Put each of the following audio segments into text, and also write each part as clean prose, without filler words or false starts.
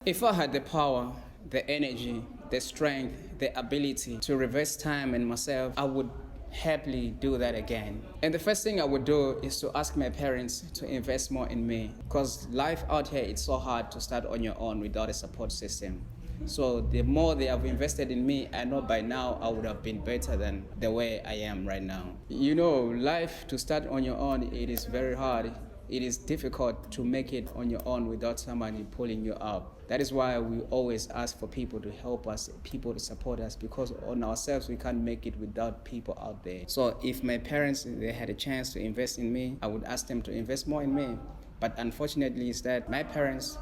If I had the power, the energy, the strength, the ability to reverse time in myself, I would happily do that again. And the first thing I would do is to ask my parents to invest more in me, because life out here, it's so hard to start on your own without a support system. So the more they have invested in me, I know by now I would have been better than the way I am right now. You know, life to start on your own, it is very hard. It is difficult to make it on your own without somebody pulling you up. That is why we always ask for people to help us, people to support us, because on ourselves we can't make it without people out there. So if my parents, they had a chance to invest in me, I would ask them to invest more in me. But unfortunately, is that my parents,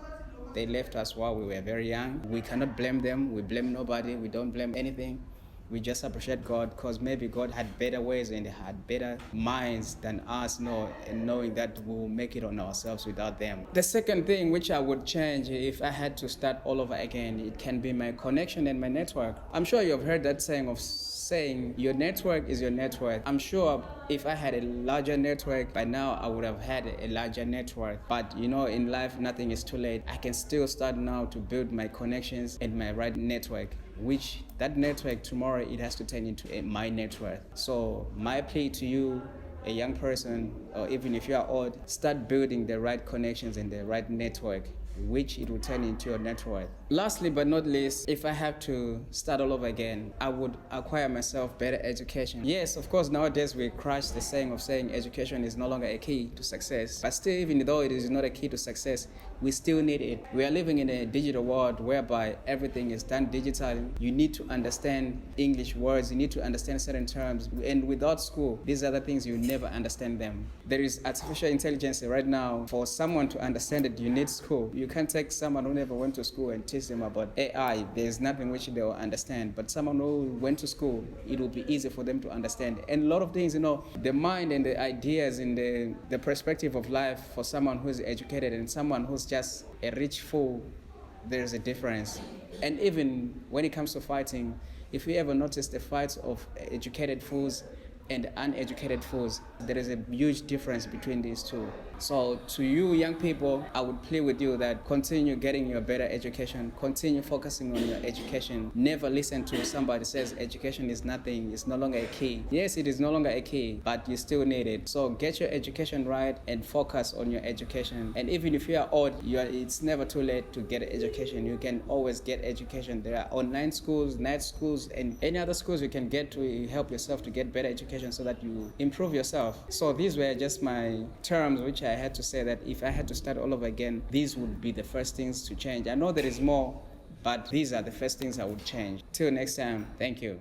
they left us while we were very young. We cannot blame them. We blame nobody. We don't blame anything. We just appreciate God, because maybe God had better ways and had better minds than us, and knowing that we'll make it on ourselves without them. The second thing which I would change if I had to start all over again, it can be my connection and my network. I'm sure you've heard that saying your network is your network. I'm sure if I had a larger network by now, I would have had a larger network. But in life, nothing is too late. I can still start now to build my connections and my right network, which that network tomorrow, it has to turn into my network. So my plea to you, a young person, or even if you are old, start building the right connections and the right network, which it will turn into your network. Lastly but not least, if I have to start all over again, I would acquire myself better education. Yes, of course, nowadays we crush the saying of saying education is no longer a key to success. But still, even though it is not a key to success, we still need it. We are living in a digital world whereby everything is done digitally. You need to understand English words, you need to understand certain terms, and without school, these are the things you never understand them. There is artificial intelligence right now. For someone to understand it, you need school. You can't take someone who never went to school and teach them about AI. There's nothing which they will understand. But someone who went to school, it will be easy for them to understand. And a lot of things, the mind and the ideas and the perspective of life for someone who's educated and someone who's just a rich fool, there's a difference. And even when it comes to fighting, if you ever notice the fights of educated fools and uneducated fools, there is a huge difference between these two. So to you young people, I would plead with you that continue getting your better education, continue focusing on your education. Never listen to somebody says education is nothing, it's no longer a key. Yes, it is no longer a key, but you still need it. So get your education right and focus on your education. And even if you are old, it's never too late to get an education. You can always get education. There are online schools, night schools, and any other schools you can get to help yourself to get better education so that you improve yourself. So these were just my terms which I had to say that if I had to start all over again, these would be the first things to change. I know there is more, but these are the first things I would change. Till next time, thank you.